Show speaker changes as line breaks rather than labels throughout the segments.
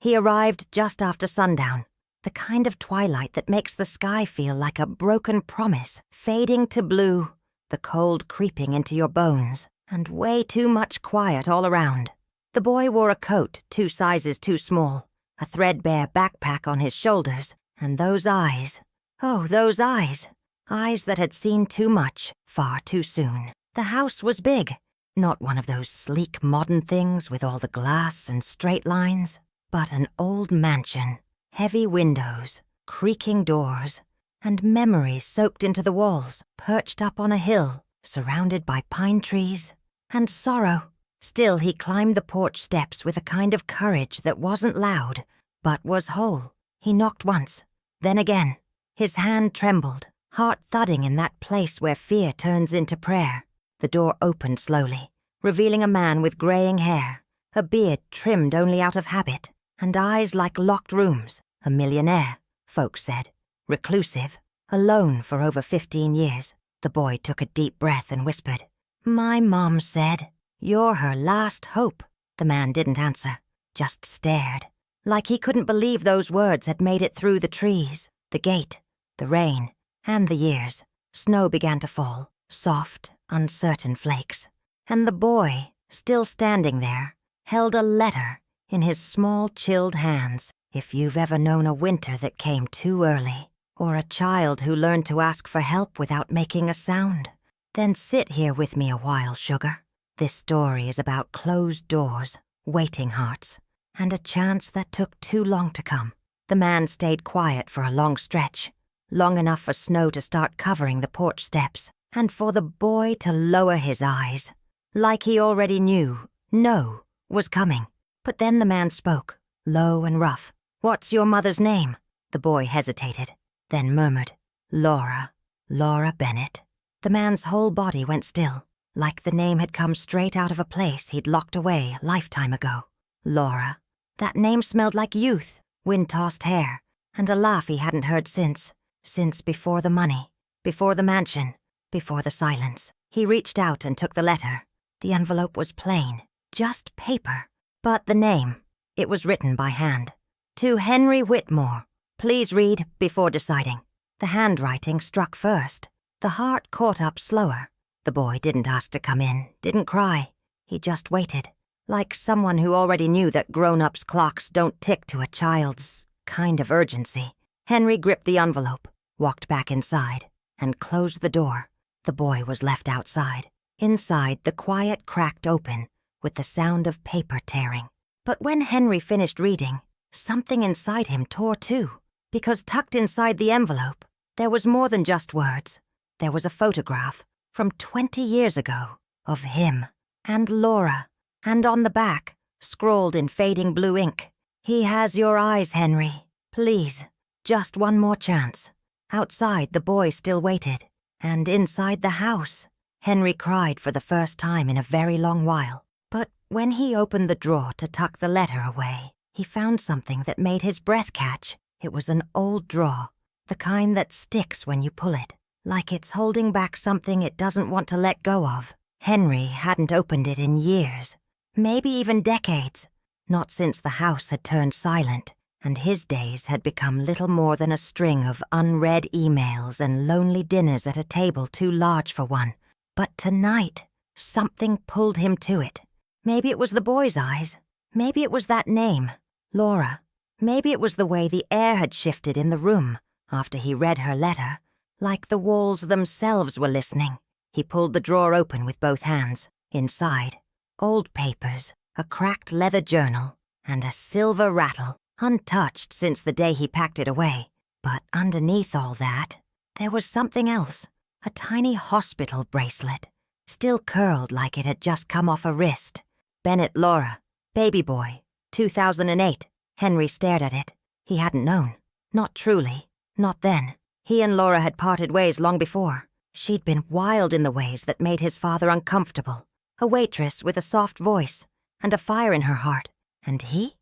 He arrived just after sundown, the kind of twilight that makes the sky feel like a broken promise, fading to blue, the cold creeping into your bones, and way too much quiet all around. The boy wore a coat 2 sizes too small, a threadbare backpack on his shoulders, and those eyes. Oh, those eyes. Eyes that had seen too much, far too soon. The house was big, not one of those sleek modern things with all the glass and straight lines, but an old mansion, heavy windows, creaking doors, and memories soaked into the walls, perched up on a hill, surrounded by pine trees, and sorrow. Still, he climbed the porch steps with a kind of courage that wasn't loud, but was whole. He knocked once, then again. His hand trembled, heart thudding in that place where fear turns into prayer. The door opened slowly, revealing a man with graying hair, a beard trimmed only out of habit, and eyes like locked rooms. A millionaire, folks said. Reclusive, alone for over 15 years. The boy took a deep breath and whispered, "My mom said, you're her last hope." The man didn't answer, just stared, like he couldn't believe those words had made it through the trees, the gate, the rain, and the years. Snow began to fall, soft, uncertain flakes, and the boy, still standing there, held a letter in his small, chilled hands. If you've ever known a winter that came too early, or a child who learned to ask for help without making a sound, then sit here with me a while, sugar. This story is about closed doors, waiting hearts, and a chance that took too long to come. The man stayed quiet for a long stretch, long enough for snow to start covering the porch steps, and for the boy to lower his eyes, like he already knew no was coming. But then the man spoke, low and rough. "What's your mother's name?" The boy hesitated, then murmured, "Laura Bennett." The man's whole body went still, like the name had come straight out of a place he'd locked away a lifetime ago. Laura. That name smelled like youth, wind-tossed hair, and a laugh he hadn't heard since before the money, before the mansion, before the silence. He reached out and took the letter. The envelope was plain, just paper. But the name, it was written by hand. "To Henry Whitmore. Please read before deciding." The handwriting struck first. The heart caught up slower. The boy didn't ask to come in, didn't cry. He just waited, like someone who already knew that grown-ups' clocks don't tick to a child's kind of urgency. Henry gripped the envelope, walked back inside, and closed the door. The boy was left outside. Inside, the quiet cracked open, with the sound of paper tearing. But when Henry finished reading, something inside him tore too, because tucked inside the envelope, there was more than just words. There was a photograph from 20 years ago of him and Laura, and on the back, scrawled in fading blue ink, "He has your eyes, Henry. Please, just one more chance." Outside, the boy still waited, and inside the house, Henry cried for the first time in a very long while. But when he opened the drawer to tuck the letter away, he found something that made his breath catch. It was an old drawer, the kind that sticks when you pull it, like it's holding back something it doesn't want to let go of. Henry hadn't opened it in years, maybe even decades, not since the house had turned silent, and his days had become little more than a string of unread emails and lonely dinners at a table too large for one. But tonight, something pulled him to it. Maybe it was the boy's eyes. Maybe it was that name, Laura. Maybe it was the way the air had shifted in the room after he read her letter, like the walls themselves were listening. He pulled the drawer open with both hands. Inside, old papers, a cracked leather journal, and a silver rattle, untouched since the day he packed it away. But underneath all that, there was something else, a tiny hospital bracelet, still curled like it had just come off a wrist. Bennett Laura, baby boy, 2008. Henry stared at it. He hadn't known. Not truly. Not then. He and Laura had parted ways long before. She'd been wild in the ways that made his father uncomfortable. A waitress with a soft voice and a fire in her heart. And he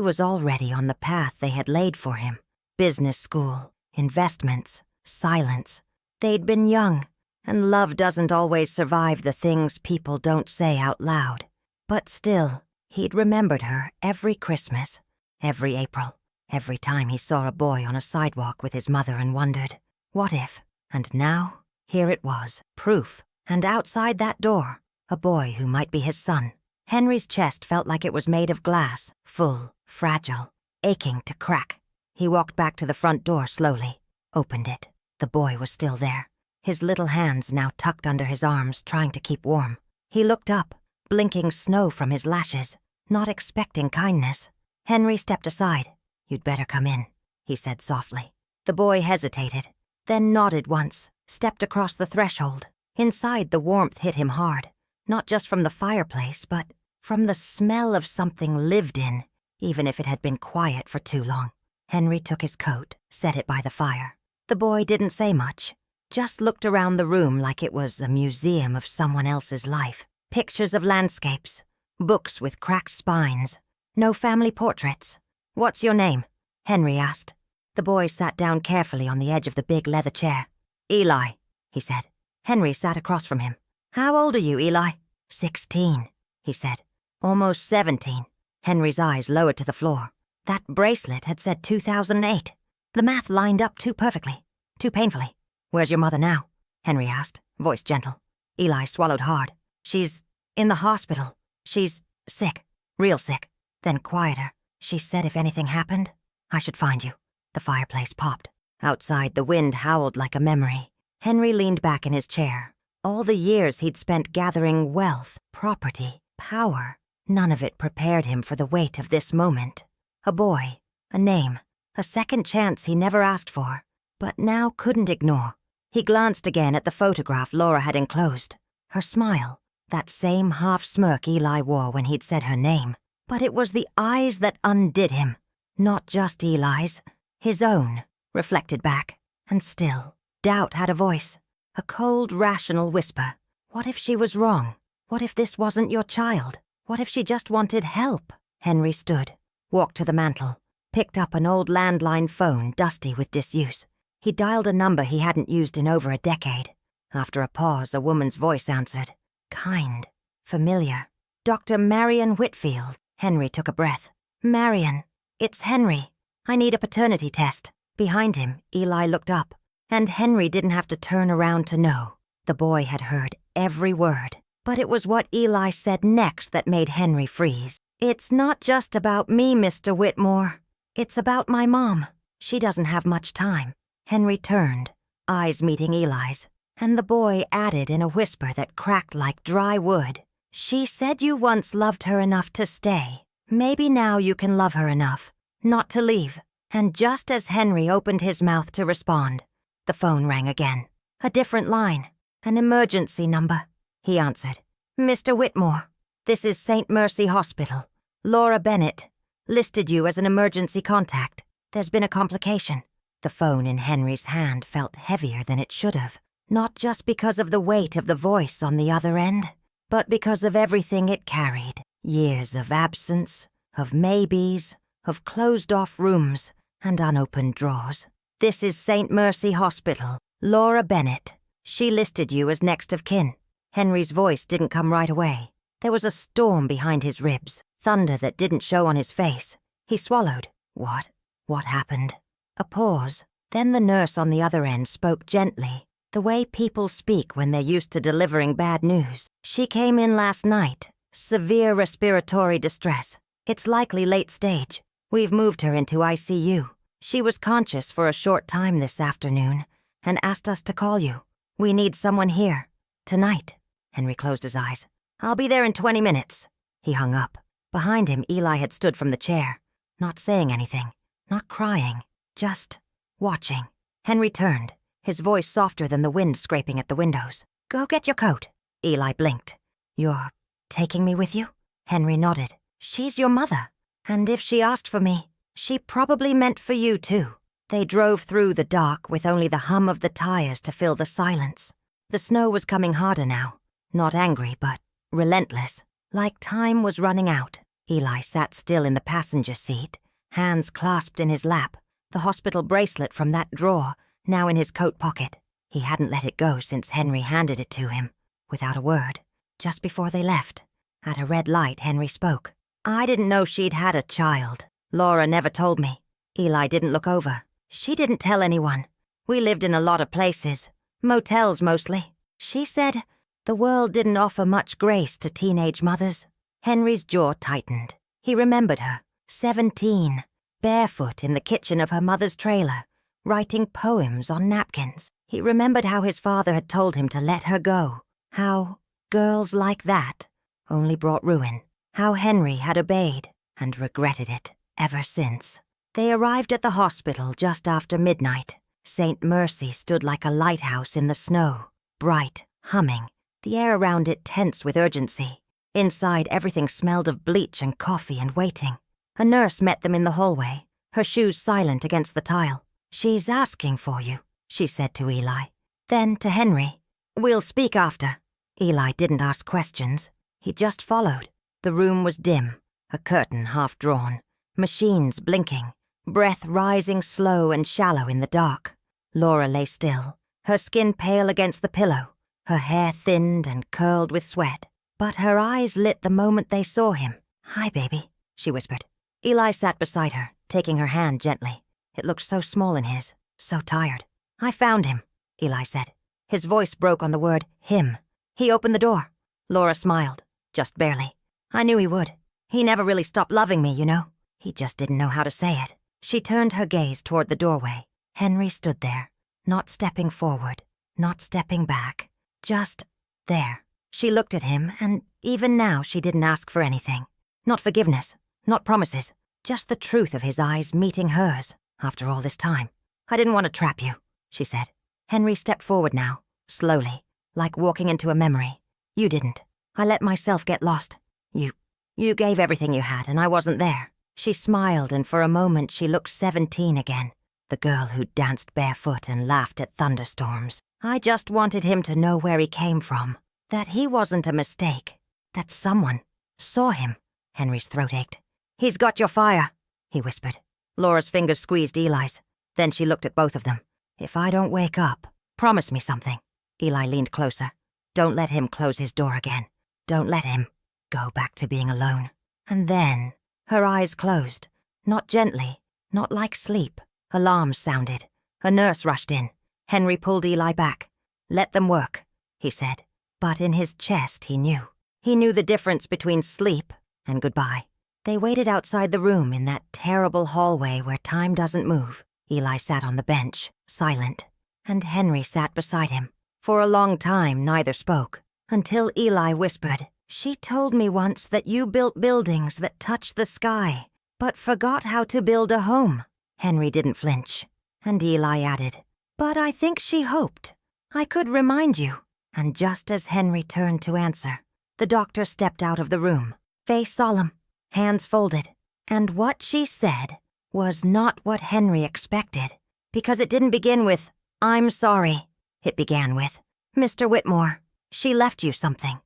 was already on the path they had laid for him. Business school, investments, silence. They'd been young, and love doesn't always survive the things people don't say out loud. But still, he'd remembered her every Christmas. Every April, every time he saw a boy on a sidewalk with his mother and wondered, what if? And now, here it was, proof. And outside that door, a boy who might be his son. Henry's chest felt like it was made of glass, full, fragile, aching to crack. He walked back to the front door slowly, opened it. The boy was still there, his little hands now tucked under his arms, trying to keep warm. He looked up, blinking snow from his lashes, not expecting kindness. Henry stepped aside. "You'd better come in," he said softly. The boy hesitated, then nodded once, stepped across the threshold. Inside, the warmth hit him hard, not just from the fireplace, but from the smell of something lived in, even if it had been quiet for too long. Henry took his coat, set it by the fire. The boy didn't say much, just looked around the room like it was a museum of someone else's life. Pictures of landscapes, books with cracked spines, no family portraits. "What's your name?" Henry asked. The boy sat down carefully on the edge of the big leather chair. "Eli," he said. Henry sat across from him. "How old are you, Eli?" 16, he said. "Almost 17. Henry's eyes lowered to the floor. That bracelet had said 2008. The math lined up too perfectly, too painfully. "Where's your mother now?" Henry asked, voice gentle. Eli swallowed hard. "She's in the hospital. She's sick, real sick." Then quieter. "She said if anything happened, I should find you." The fireplace popped. Outside, the wind howled like a memory. Henry leaned back in his chair. All the years he'd spent gathering wealth, property, power, none of it prepared him for the weight of this moment. A boy, a name, a second chance he never asked for, but now couldn't ignore. He glanced again at the photograph Laura had enclosed. Her smile, that same half-smirk Eli wore when he'd said her name. But it was the eyes that undid him. Not just Eli's, his own, reflected back. And still, doubt had a voice, a cold, rational whisper. What if she was wrong? What if this wasn't your child? What if she just wanted help? Henry stood, walked to the mantel, picked up an old landline phone dusty with disuse. He dialed a number he hadn't used in over a decade. After a pause, a woman's voice answered. Kind, familiar. "Dr. Marion Whitfield." Henry took a breath. "Marion, it's Henry. I need a paternity test." Behind him, Eli looked up, and Henry didn't have to turn around to know. The boy had heard every word, but it was what Eli said next that made Henry freeze. "It's not just about me, Mr. Whitmore. It's about my mom. She doesn't have much time." Henry turned, eyes meeting Eli's, and the boy added in a whisper that cracked like dry wood. "She said you once loved her enough to stay. Maybe now you can love her enough not to leave." And just as Henry opened his mouth to respond, the phone rang again. A different line, an emergency number. He answered. "Mr. Whitmore, this is St. Mercy Hospital. Laura Bennett listed you as an emergency contact. There's been a complication." The phone in Henry's hand felt heavier than it should have, not just because of the weight of the voice on the other end, but because of everything it carried. Years of absence, of maybes, of closed-off rooms and unopened drawers. "This is St. Mercy Hospital. Laura Bennett. She listed you as next of kin." Henry's voice didn't come right away. There was a storm behind his ribs, thunder that didn't show on his face. He swallowed. What happened? A pause. Then the nurse on the other end spoke gently, the way people speak when they're used to delivering bad news. "She came in last night. Severe respiratory distress. It's likely late stage. We've moved her into ICU. She was conscious for a short time this afternoon and asked us to call you. We need someone here. Tonight." Henry closed his eyes. "I'll be there in 20 minutes. He hung up. Behind him, Eli had stood from the chair, not saying anything, not crying, just watching. Henry turned, his voice softer than the wind scraping at the windows. "Go get your coat." Eli blinked. "You're taking me with you?" Henry nodded. "She's your mother. And if she asked for me, she probably meant for you too." They drove through the dark with only the hum of the tires to fill the silence. The snow was coming harder now, not angry, but relentless, like time was running out. Eli sat still in the passenger seat, hands clasped in his lap, the hospital bracelet from that drawer now in his coat pocket. He hadn't let it go since Henry handed it to him, without a word. Just before they left, at a red light, Henry spoke. "I didn't know she'd had a child." Laura never told me. Eli didn't look over. She didn't tell anyone. We lived in a lot of places. Motels mostly. She said the world didn't offer much grace to teenage mothers. Henry's jaw tightened. He remembered her, 17, barefoot in the kitchen of her mother's trailer, writing poems on napkins. He remembered how his father had told him to let her go, how girls like that only brought ruin, how Henry had obeyed and regretted it ever since. They arrived at the hospital just after midnight. St. Mercy stood like a lighthouse in the snow, bright, humming, the air around it tense with urgency. Inside, everything smelled of bleach and coffee and waiting. A nurse met them in the hallway, her shoes silent against the tile. "She's asking for you," she said to Eli. Then to Henry, "We'll speak after." Eli didn't ask questions. He just followed. The room was dim, a curtain half drawn, machines blinking, breath rising slow and shallow in the dark. Laura lay still, her skin pale against the pillow, her hair thinned and curled with sweat. But her eyes lit the moment they saw him. "Hi, baby," she whispered. Eli sat beside her, taking her hand gently. It looked so small in his, so tired. "I found him," Eli said. His voice broke on the word him. "He opened the door." Laura smiled, just barely. "I knew he would. He never really stopped loving me, you know. He just didn't know how to say it." She turned her gaze toward the doorway. Henry stood there, not stepping forward, not stepping back, just there. She looked at him, and even now she didn't ask for anything. Not forgiveness, not promises, just the truth of his eyes meeting hers after all this time. "I didn't want to trap you," she said. Henry stepped forward now, slowly, like walking into a memory. "You didn't. I let myself get lost. You gave everything you had, and I wasn't there." She smiled, and for a moment she looked 17 again, the girl who danced barefoot and laughed at thunderstorms. "I just wanted him to know where he came from. That he wasn't a mistake. That someone saw him." Henry's throat ached. "He's got your fire," he whispered. Laura's fingers squeezed Eli's. Then she looked at both of them. "If I don't wake up, promise me something." Eli leaned closer. "Don't let him close his door again. Don't let him go back to being alone." And then her eyes closed. Not gently, not like sleep. Alarms sounded. A nurse rushed in. Henry pulled Eli back. "Let them work," he said. But in his chest he knew. He knew the difference between sleep and goodbye. They waited outside the room in that terrible hallway where time doesn't move. Eli sat on the bench, silent, and Henry sat beside him. For a long time neither spoke, until Eli whispered, "She told me once that you built buildings that touched the sky, but forgot how to build a home." Henry didn't flinch, and Eli added, "But I think she hoped I could remind you." And just as Henry turned to answer, the doctor stepped out of the room, face solemn, hands folded. And what she said was not what Henry expected, because it didn't begin with, "I'm sorry." It began with, "Mr. Whitmore, she left you something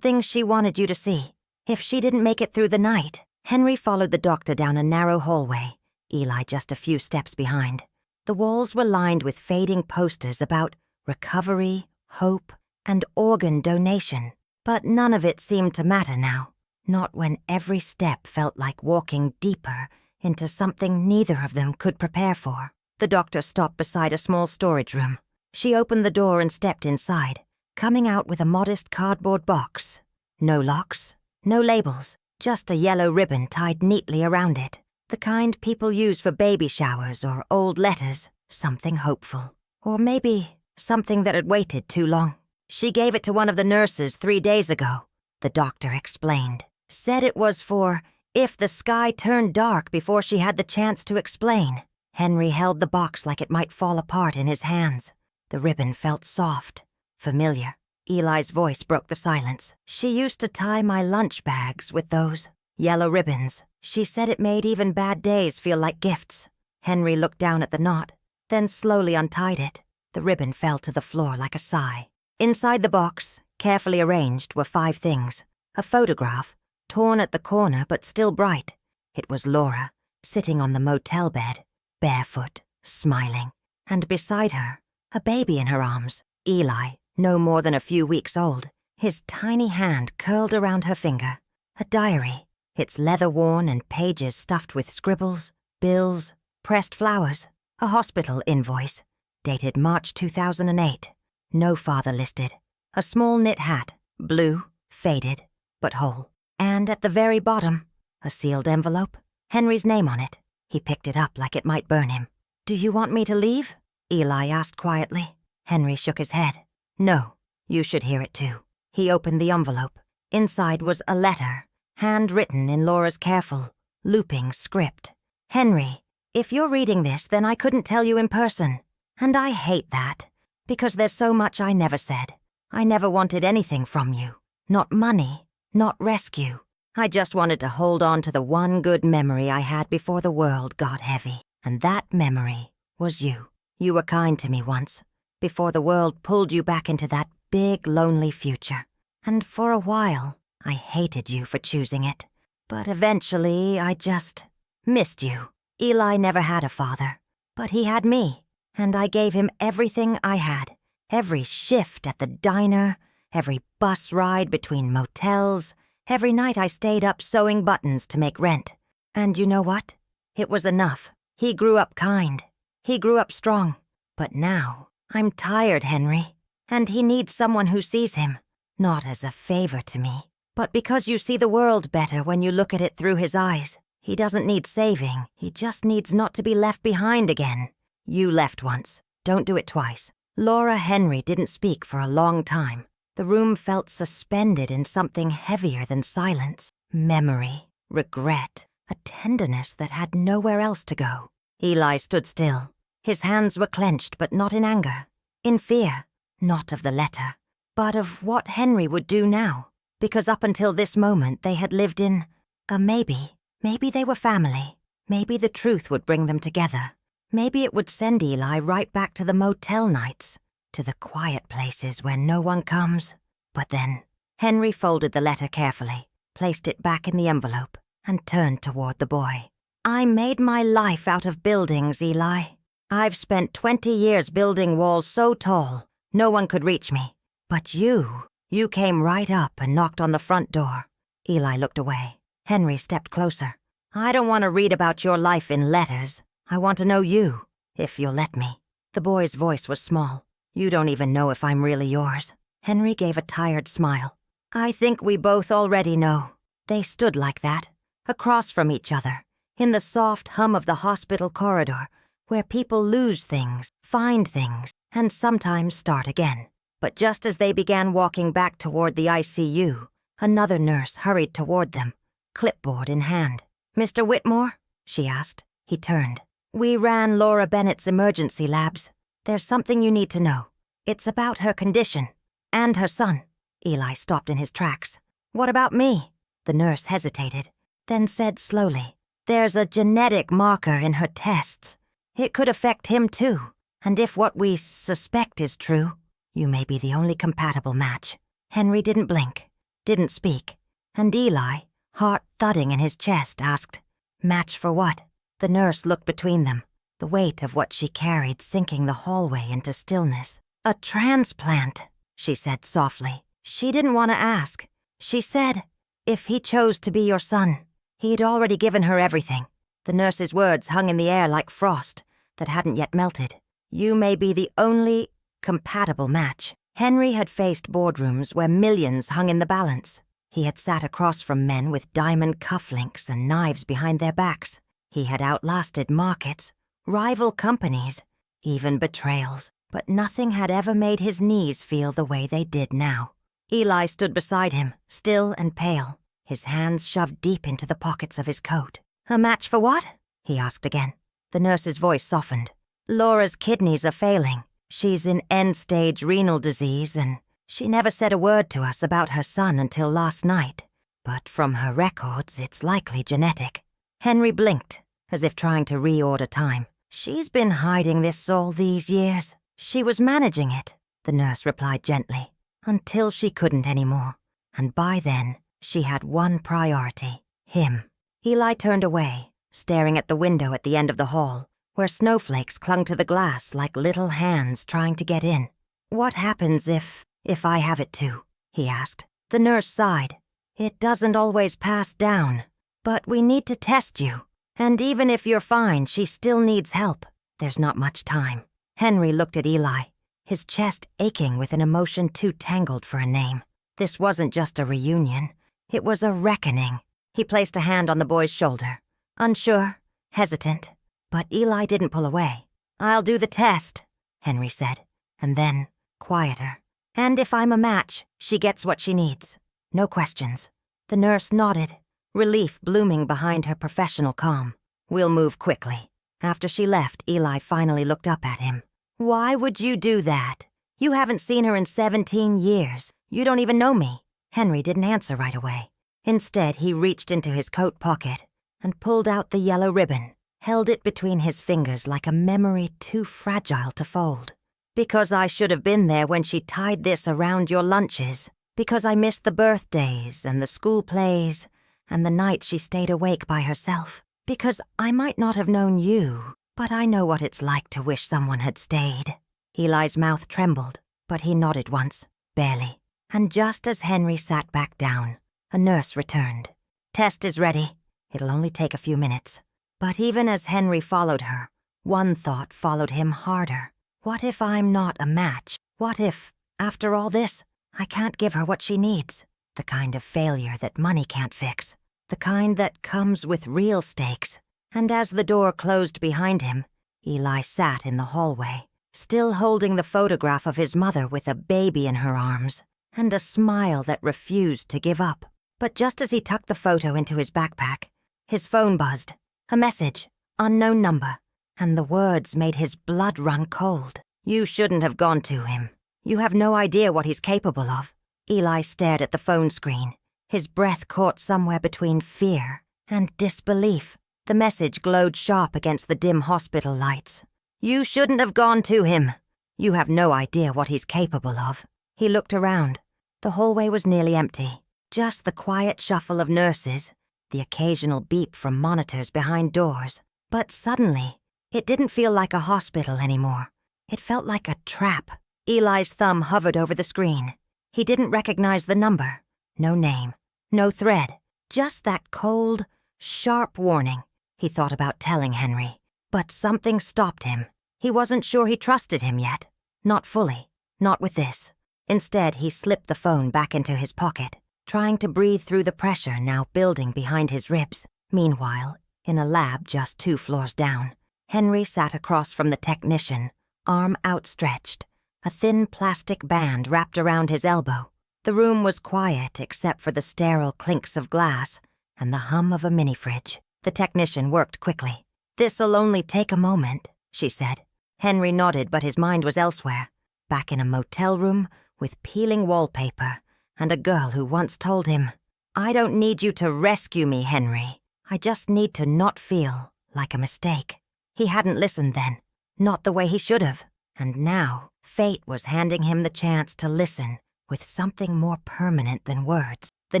she wanted you to see." If she didn't make it through the night, Henry followed the doctor down a narrow hallway, Eli just a few steps behind. The walls were lined with fading posters about recovery, hope, and organ donation, but none of it seemed to matter now, not when every step felt like walking deeper into something neither of them could prepare for. The doctor stopped beside a small storage room. She opened the door and stepped inside, coming out with a modest cardboard box. No locks, no labels, just a yellow ribbon tied neatly around it, the kind people use for baby showers or old letters, something hopeful. Or maybe something that had waited too long. "She gave it to one of the nurses 3 days ago," the doctor explained. "Said it was for if the sky turned dark before she had the chance to explain." Henry held the box like it might fall apart in his hands. The ribbon felt soft, familiar. Eli's voice broke the silence. "She used to tie my lunch bags with those yellow ribbons. She said it made even bad days feel like gifts." Henry looked down at the knot, then slowly untied it. The ribbon fell to the floor like a sigh. Inside the box, carefully arranged, were 5 things. A photograph, torn at the corner but still bright. It was Laura, sitting on the motel bed, barefoot, smiling. And beside her, a baby in her arms, Eli, no more than a few weeks old, his tiny hand curled around her finger. A diary, It's leather-worn and pages stuffed with scribbles, bills, pressed flowers, a hospital invoice, dated March 2008. No father listed. A small knit hat, blue, faded, but whole. And at the very bottom, a sealed envelope, Henry's name on it. He picked it up like it might burn him. "Do you want me to leave?" Eli asked quietly. Henry shook his head. "No, you should hear it too." He opened the envelope. Inside was a letter, handwritten in Laura's careful, looping script. "Henry, if you're reading this, then I couldn't tell you in person. And I hate that, because there's so much I never said. I never wanted anything from you. Not money, not rescue. I just wanted to hold on to the one good memory I had before the world got heavy. And that memory was you. You were kind to me once, before the world pulled you back into that big, lonely future. And for a while, I hated you for choosing it. But eventually, I just missed you. Eli never had a father, but he had me, and I gave him everything I had. Every shift at the diner, every bus ride between motels, every night I stayed up sewing buttons to make rent. And you know what? It was enough. He grew up kind. He grew up strong. But now, I'm tired, Henry. And he needs someone who sees him, not as a favor to me, but because you see the world better when you look at it through his eyes. He doesn't need saving. He just needs not to be left behind again. You left once. Don't do it twice. Laura Henry didn't speak for a long time. The room felt suspended in something heavier than silence. Memory, regret, a tenderness that had nowhere else to go. Eli stood still. His hands were clenched, but not in anger. In fear, not of the letter, but of what Henry would do now. Because up until this moment they had lived in a maybe. Maybe they were family. Maybe the truth would bring them together. Maybe it would send Eli right back to the motel nights, to the quiet places where no one comes. But then, Henry folded the letter carefully, placed it back in the envelope, and turned toward the boy. "I made my life out of buildings, Eli. I've spent 20 years building walls so tall, no one could reach me. But you came right up and knocked on the front door." Eli looked away. Henry stepped closer. "I don't want to read about your life in letters. I want to know you, if you'll let me." The boy's voice was small. "You don't even know if I'm really yours." Henry gave a tired smile. "I think we both already know." They stood like that, across from each other, in the soft hum of the hospital corridor, where people lose things, find things, and sometimes start again. But just as they began walking back toward the ICU, another nurse hurried toward them, clipboard in hand. "Mr. Whitmore?" she asked. He turned. "We ran Laura Bennett's emergency labs. There's something you need to know. It's about her condition. And her son." Eli stopped in his tracks. "What about me?" The nurse hesitated, then said slowly, "There's a genetic marker in her tests. It could affect him too. And if what we suspect is true, you may be the only compatible match." Henry didn't blink, didn't speak. And Eli, heart thudding in his chest, asked, "Match for what?" The nurse looked between them, the weight of what she carried sinking the hallway into stillness. "A transplant," she said softly. She didn't want to ask. She said, "If he chose to be your son." He'd already given her everything. The nurse's words hung in the air like frost that hadn't yet melted. "You may be the only compatible match." Henry had faced boardrooms where millions hung in the balance. He had sat across from men with diamond cufflinks and knives behind their backs. He had outlasted markets, rival companies, even betrayals. But nothing had ever made his knees feel the way they did now. Eli stood beside him, still and pale, his hands shoved deep into the pockets of his coat. "A match for what?" he asked again. The nurse's voice softened. "Laura's kidneys are failing. She's in end-stage renal disease, and she never said a word to us about her son until last night. But from her records, it's likely genetic." Henry blinked, as if trying to reorder time. "She's been hiding this all these years. She was managing it," the nurse replied gently, "until she couldn't anymore. And by then, she had one priority, him." Eli turned away, staring at the window at the end of the hall, where snowflakes clung to the glass like little hands trying to get in. "What happens if I have it too?" he asked. The nurse sighed. "It doesn't always pass down. But we need to test you. And even if you're fine, she still needs help. There's not much time." Henry looked at Eli, his chest aching with an emotion too tangled for a name. This wasn't just a reunion. It was a reckoning. He placed a hand on the boy's shoulder. Unsure, hesitant. But Eli didn't pull away. "I'll do the test," Henry said. And then, quieter. "And if I'm a match, she gets what she needs. No questions." The nurse nodded, relief blooming behind her professional calm. "We'll move quickly." After she left, Eli finally looked up at him. "Why would you do that? You haven't seen her in 17 years. You don't even know me." Henry didn't answer right away. Instead, he reached into his coat pocket and pulled out the yellow ribbon, held it between his fingers like a memory too fragile to fold. "Because I should have been there when she tied this around your lunches. Because I missed the birthdays and the school plays and the nights she stayed awake by herself. Because I might not have known you, but I know what it's like to wish someone had stayed." Eli's mouth trembled, but he nodded once, barely. And just as Henry sat back down, a nurse returned. "Test is ready. It'll only take a few minutes." But even as Henry followed her, one thought followed him harder. What if I'm not a match? What if, after all this, I can't give her what she needs? The kind of failure that money can't fix. The kind that comes with real stakes. And as the door closed behind him, Eli sat in the hallway, still holding the photograph of his mother with a baby in her arms, and a smile that refused to give up. But just as he tucked the photo into his backpack, his phone buzzed. A message, unknown number, and the words made his blood run cold. "You shouldn't have gone to him. You have no idea what he's capable of." Eli stared at the phone screen, his breath caught somewhere between fear and disbelief. The message glowed sharp against the dim hospital lights. "You shouldn't have gone to him. You have no idea what he's capable of." He looked around. The hallway was nearly empty. Just the quiet shuffle of nurses, the occasional beep from monitors behind doors. But suddenly, it didn't feel like a hospital anymore. It felt like a trap. Eli's thumb hovered over the screen. He didn't recognize the number. No name. No thread. Just that cold, sharp warning. He thought about telling Henry. But something stopped him. He wasn't sure he trusted him yet. Not fully. Not with this. Instead, he slipped the phone back into his pocket, trying to breathe through the pressure now building behind his ribs. Meanwhile, in a lab just 2 floors down, Henry sat across from the technician, arm outstretched, a thin plastic band wrapped around his elbow. The room was quiet except for the sterile clinks of glass and the hum of a mini-fridge. The technician worked quickly. "This'll only take a moment," she said. Henry nodded, but his mind was elsewhere, back in a motel room with peeling wallpaper and a girl who once told him, "I don't need you to rescue me, Henry. I just need to not feel like a mistake." He hadn't listened then, not the way he should have. And now, fate was handing him the chance to listen with something more permanent than words. The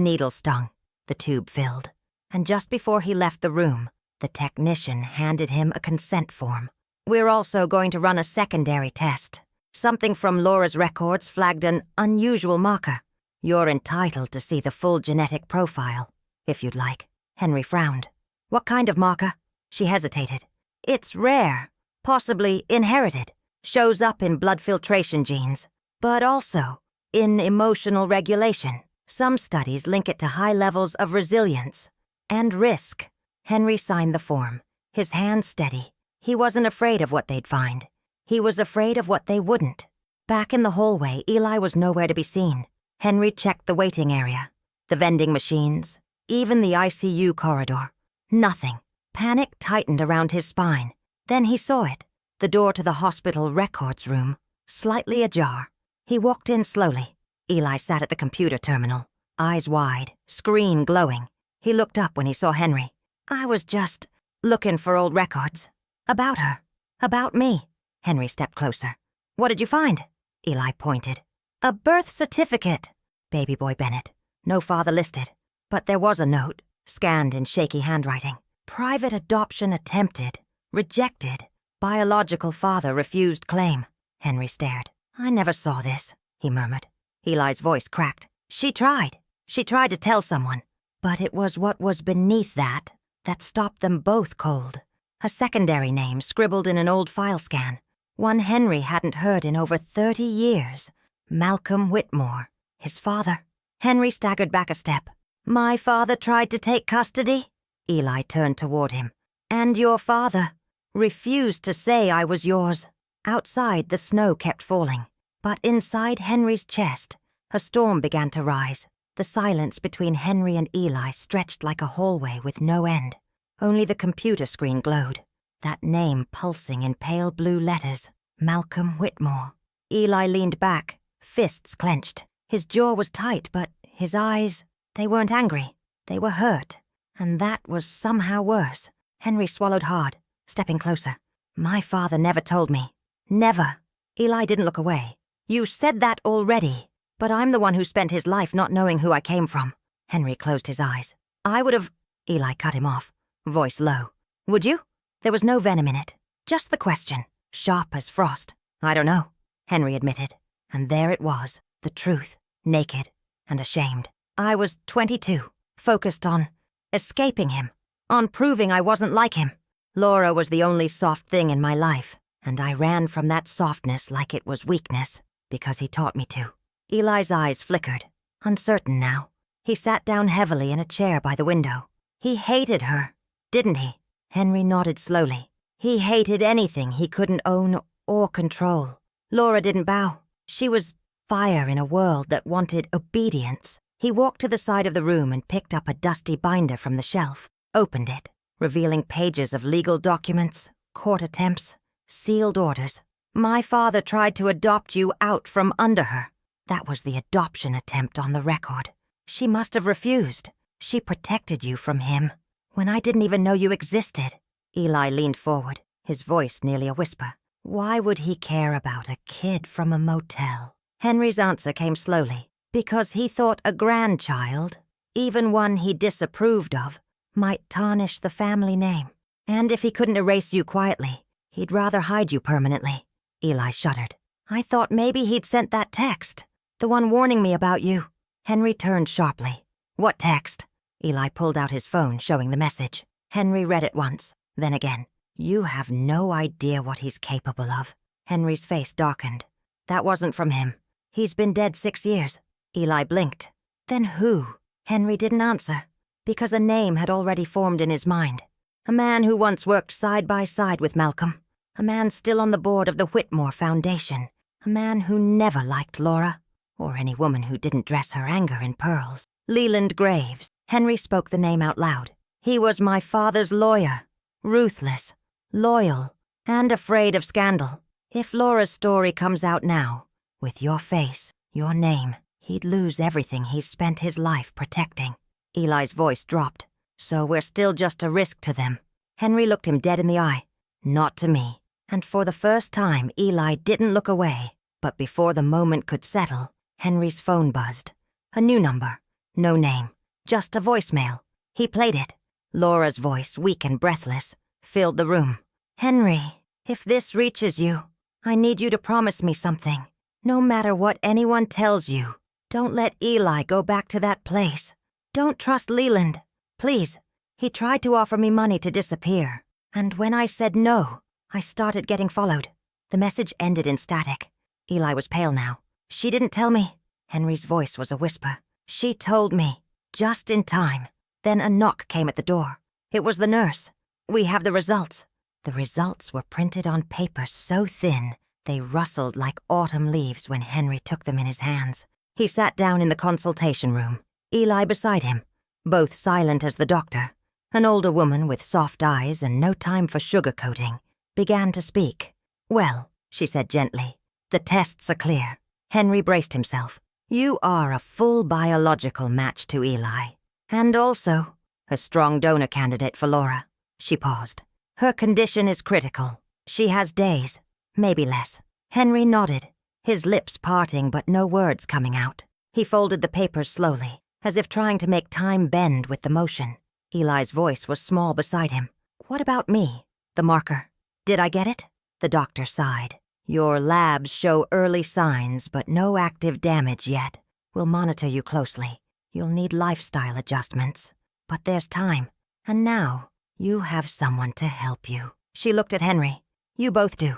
needle stung, the tube filled. And just before he left the room, the technician handed him a consent form. "We're also going to run a secondary test. Something from Laura's records flagged an unusual marker. You're entitled to see the full genetic profile, if you'd like." Henry frowned. "What kind of marker?" She hesitated. "It's rare, possibly inherited, shows up in blood filtration genes, but also in emotional regulation. Some studies link it to high levels of resilience and risk." Henry signed the form, his hand steady. He wasn't afraid of what they'd find. He was afraid of what they wouldn't. Back in the hallway, Eli was nowhere to be seen. Henry checked the waiting area, the vending machines, even the ICU corridor. Nothing. Panic tightened around his spine. Then he saw it, the door to the hospital records room, slightly ajar. He walked in slowly. Eli sat at the computer terminal, eyes wide, screen glowing. He looked up when he saw Henry. "I was just looking for old records. About her. About me." Henry stepped closer. "What did you find?" Eli pointed. "A birth certificate." Baby boy Bennett. No father listed. But there was a note, scanned in shaky handwriting. "Private adoption attempted. Rejected. Biological father refused claim." Henry stared. "I never saw this," he murmured. Eli's voice cracked. She tried to tell someone. But it was what was beneath that stopped them both cold. A secondary name scribbled in an old file scan. One Henry hadn't heard in over 30 years. Malcolm Whitmore, his father. Henry staggered back a step. "My father tried to take custody?" Eli turned toward him. "And your father refused to say I was yours." Outside, the snow kept falling. But inside Henry's chest, a storm began to rise. The silence between Henry and Eli stretched like a hallway with no end. Only the computer screen glowed. That name pulsing in pale blue letters. Malcolm Whitmore. Eli leaned back, fists clenched. His jaw was tight, but his eyes, they weren't angry. They were hurt. And that was somehow worse. Henry swallowed hard, stepping closer. "My father never told me. Never." Eli didn't look away. "You said that already. But I'm the one who spent his life not knowing who I came from." Henry closed his eyes. "I would have—" Eli cut him off, voice low. "Would you?" There was no venom in it. Just the question, sharp as frost. "I don't know," Henry admitted. And there it was, the truth, naked and ashamed. "I was 22, focused on escaping him, on proving I wasn't like him. Laura was the only soft thing in my life, and I ran from that softness like it was weakness, because he taught me to." Eli's eyes flickered, uncertain now. He sat down heavily in a chair by the window. He hated her, didn't he? Henry nodded slowly. He hated anything he couldn't own or control. Laura didn't bow. She was fire in a world that wanted obedience. He walked to the side of the room and picked up a dusty binder from the shelf, opened it, revealing pages of legal documents, court attempts, sealed orders. "My father tried to adopt you out from under her." That was the adoption attempt on the record. "She must have refused. She protected you from him when I didn't even know you existed." Eli leaned forward, his voice nearly a whisper. Why would he care about a kid from a motel? Henry's answer came slowly. Because he thought a grandchild, even one he disapproved of, might tarnish the family name. And if he couldn't erase you quietly, he'd rather hide you permanently. Eli shuddered. "I thought maybe he'd sent that text. The one warning me about you." Henry turned sharply. "What text?" Eli pulled out his phone, showing the message. Henry read it once, then again. "You have no idea what he's capable of." Henry's face darkened. "That wasn't from him. He's been dead 6 years." Eli blinked. "Then who?" Henry didn't answer, because a name had already formed in his mind. A man who once worked side by side with Malcolm. A man still on the board of the Whitmore Foundation. A man who never liked Laura, or any woman who didn't dress her anger in pearls. Leland Graves. Henry spoke the name out loud. "He was my father's lawyer. Ruthless, loyal, and afraid of scandal. If Laura's story comes out now, with your face, your name, he'd lose everything he's spent his life protecting." Eli's voice dropped. "So we're still just a risk to them." Henry looked him dead in the eye. "Not to me." And for the first time, Eli didn't look away. But before the moment could settle, Henry's phone buzzed. A new number. No name. Just a voicemail. He played it. Laura's voice, weak and breathless, filled the room. "Henry, if this reaches you, I need you to promise me something. No matter what anyone tells you, don't let Eli go back to that place. Don't trust Leland. Please." He tried to offer me money to disappear. And when I said no, I started getting followed. The message ended in static. Eli was pale now. "She didn't tell me." Henry's voice was a whisper. "She told me, just in time." Then a knock came at the door. It was the nurse. "We have the results." The results were printed on paper so thin, they rustled like autumn leaves when Henry took them in his hands. He sat down in the consultation room, Eli beside him, both silent as the doctor. An older woman with soft eyes and no time for sugarcoating began to speak. "Well," she said gently, "the tests are clear." Henry braced himself. "You are a full biological match to Eli. And also, a strong donor candidate for Laura." She paused. "Her condition is critical. She has days, maybe less." Henry nodded, his lips parting but no words coming out. He folded the papers slowly, as if trying to make time bend with the motion. Eli's voice was small beside him. "What about me? The marker. Did I get it?" The doctor sighed. "Your labs show early signs, but no active damage yet. We'll monitor you closely. You'll need lifestyle adjustments. But there's time. And now, you have someone to help you." She looked at Henry. "You both do."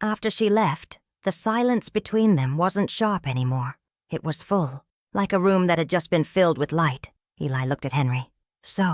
After she left, the silence between them wasn't sharp anymore. It was full, like a room that had just been filled with light. Eli looked at Henry. "So,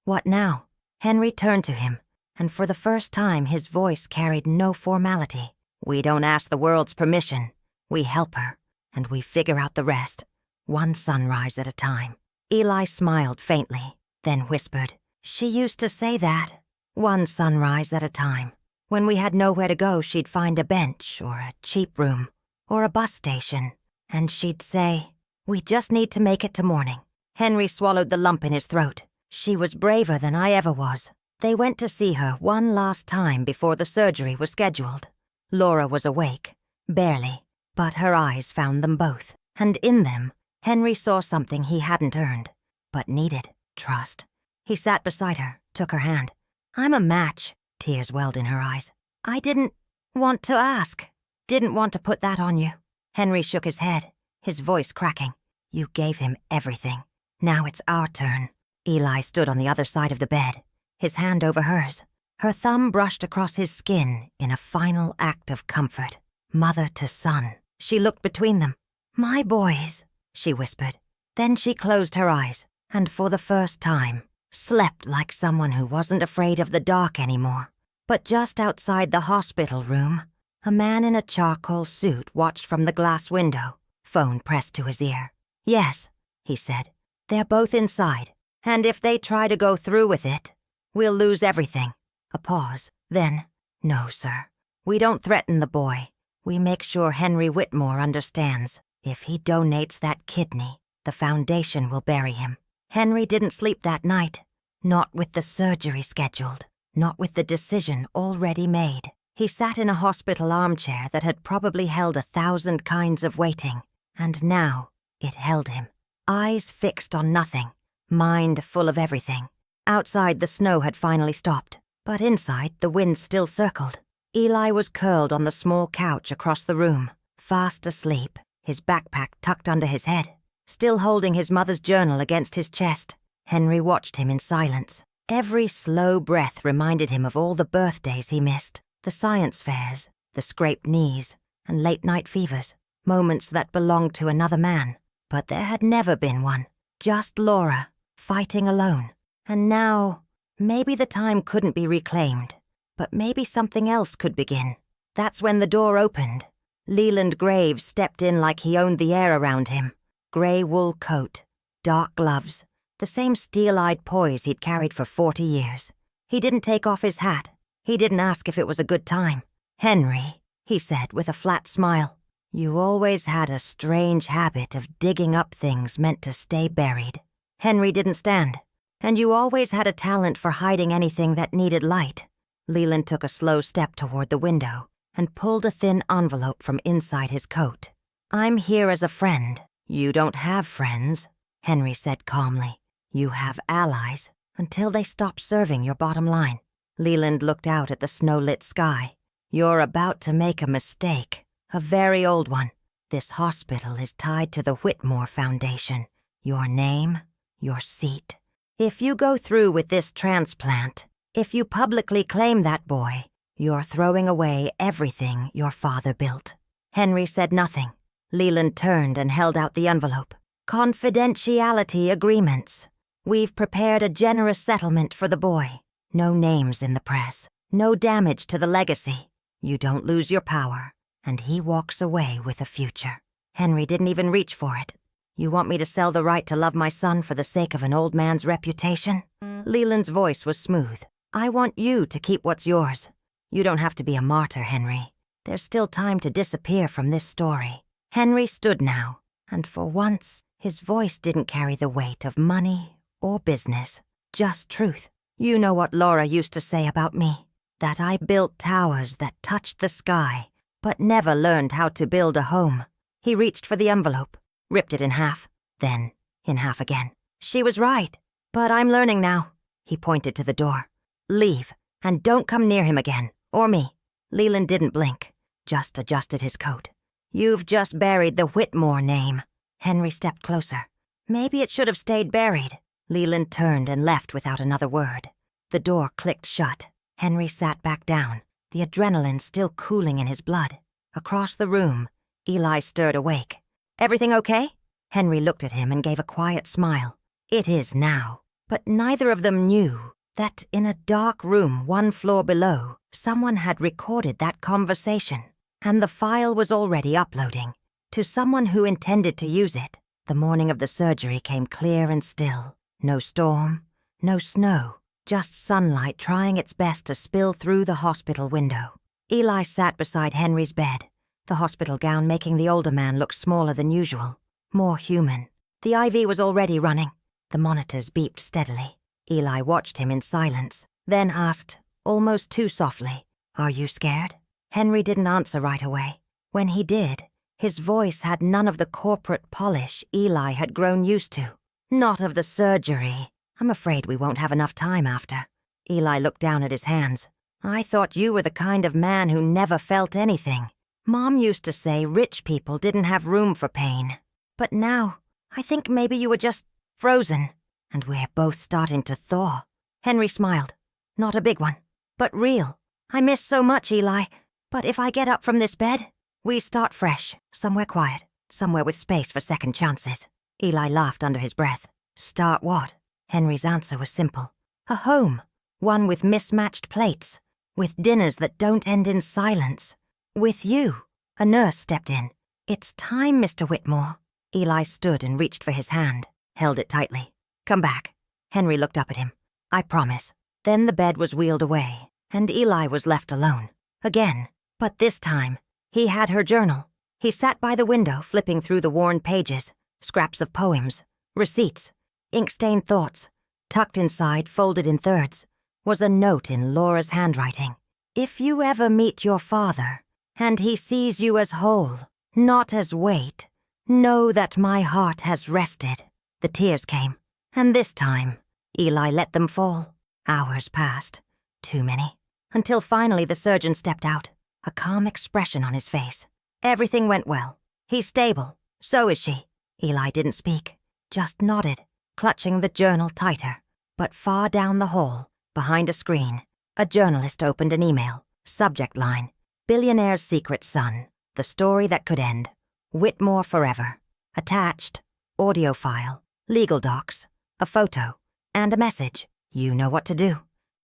what now?" Henry turned to him, and for the first time his voice carried no formality. "We don't ask the world's permission. We help her, and we figure out the rest, one sunrise at a time." Eli smiled faintly, then whispered, "She used to say that, one sunrise at a time. When we had nowhere to go, she'd find a bench or a cheap room or a bus station, and she'd say, 'We just need to make it to morning.'" Henry swallowed the lump in his throat. "She was braver than I ever was." They went to see her one last time before the surgery was scheduled. Laura was awake, barely, but her eyes found them both, and in them, Henry saw something he hadn't earned, but needed: trust. He sat beside her, took her hand. "I'm a match." Tears welled in her eyes. "I didn't want to ask. Didn't want to put that on you." Henry shook his head, his voice cracking. "You gave him everything. Now it's our turn." Eli stood on the other side of the bed, his hand over hers. Her thumb brushed across his skin in a final act of comfort. Mother to son. She looked between them. "My boys," she whispered. Then she closed her eyes, and for the first time, slept like someone who wasn't afraid of the dark anymore. But just outside the hospital room, a man in a charcoal suit watched from the glass window, phone pressed to his ear. "Yes," he said. "They're both inside, and if they try to go through with it, we'll lose everything." A pause, then, "No, sir. We don't threaten the boy. We make sure Henry Whitmore understands. If he donates that kidney, the foundation will bury him." Henry didn't sleep that night. Not with the surgery scheduled. Not with the decision already made. He sat in a hospital armchair that had probably held 1,000 kinds of waiting, and now it held him. Eyes fixed on nothing, mind full of everything. Outside, the snow had finally stopped, but inside, the wind still circled. Eli was curled on the small couch across the room, fast asleep, his backpack tucked under his head, still holding his mother's journal against his chest. Henry watched him in silence. Every slow breath reminded him of all the birthdays he missed, the science fairs, the scraped knees, and late-night fevers, moments that belonged to another man. But there had never been one. Just Laura, fighting alone. And now, maybe the time couldn't be reclaimed, but maybe something else could begin. That's when the door opened. Leland Graves stepped in like he owned the air around him. Gray wool coat, dark gloves, the same steel-eyed poise he'd carried for 40 years. He didn't take off his hat. He didn't ask if it was a good time. "Henry," he said with a flat smile, "you always had a strange habit of digging up things meant to stay buried." Henry didn't stand. "And you always had a talent for hiding anything that needed light." Leland took a slow step toward the window and pulled a thin envelope from inside his coat. "I'm here as a friend." "You don't have friends," Henry said calmly. "You have allies, until they stop serving your bottom line." Leland looked out at the snow-lit sky. "You're about to make a mistake, a very old one. This hospital is tied to the Whitmore Foundation. Your name, your seat. If you go through with this transplant, if you publicly claim that boy, you're throwing away everything your father built." Henry said nothing. Leland turned and held out the envelope. "Confidentiality agreements. We've prepared a generous settlement for the boy. No names in the press. No damage to the legacy. You don't lose your power, and he walks away with a future." Henry didn't even reach for it. "You want me to sell the right to love my son for the sake of an old man's reputation?" Leland's voice was smooth. "I want you to keep what's yours. You don't have to be a martyr, Henry. There's still time to disappear from this story." Henry stood now, and for once, his voice didn't carry the weight of money or business, just truth. "You know what Laura used to say about me, that I built towers that touched the sky, but never learned how to build a home." He reached for the envelope, ripped it in half, then in half again. "She was right, but I'm learning now." He pointed to the door. "Leave, and don't come near him again, or me." Leland didn't blink, just adjusted his coat. "You've just buried the Whitmore name." Henry stepped closer. Maybe it should have stayed buried. Leland turned and left without another word. The door clicked shut. Henry sat back down, the adrenaline still cooling in his blood. Across the room, Eli stirred awake. "Everything okay?" Henry looked at him and gave a quiet smile. "It is now." But neither of them knew that in a dark room 1 floor below, someone had recorded that conversation, and the file was already uploading. To someone who intended to use it, the morning of the surgery came clear and still. No storm, no snow, just sunlight trying its best to spill through the hospital window. Eli sat beside Henry's bed, the hospital gown making the older man look smaller than usual, more human. The IV was already running. The monitors beeped steadily. Eli watched him in silence, then asked, almost too softly, "Are you scared?" Henry didn't answer right away. When he did, his voice had none of the corporate polish Eli had grown used to. "Not of the surgery. I'm afraid we won't have enough time after." Eli looked down at his hands. "I thought you were the kind of man who never felt anything. Mom used to say rich people didn't have room for pain. But now, I think maybe you were just frozen, and we're both starting to thaw." Henry smiled. "Not a big one, but real. I miss so much, Eli. But if I get up from this bed, we start fresh, somewhere quiet, somewhere with space for second chances." Eli laughed under his breath. "Start what?" Henry's answer was simple. "A home, one with mismatched plates, with dinners that don't end in silence. With you." A nurse stepped in. "It's time, Mr. Whitmore." Eli stood and reached for his hand, held it tightly. "Come back." Henry looked up at him. "I promise." Then the bed was wheeled away, and Eli was left alone. Again, but this time, he had her journal. He sat by the window, flipping through the worn pages, scraps of poems, receipts, ink-stained thoughts. Tucked inside, folded in thirds, was a note in Laura's handwriting. "If you ever meet your father, and he sees you as whole, not as weight, know that my heart has rested." The tears came, and this time, Eli let them fall. Hours passed, too many, until finally the surgeon stepped out, a calm expression on his face. "Everything went well. He's stable. So is she." Eli didn't speak, just nodded, clutching the journal tighter. But far down the hall, behind a screen, a journalist opened an email. Subject line, "Billionaire's secret son, the story that could end. Whitmore forever." Attached, audio file, legal docs, a photo, and a message. "You know what to do."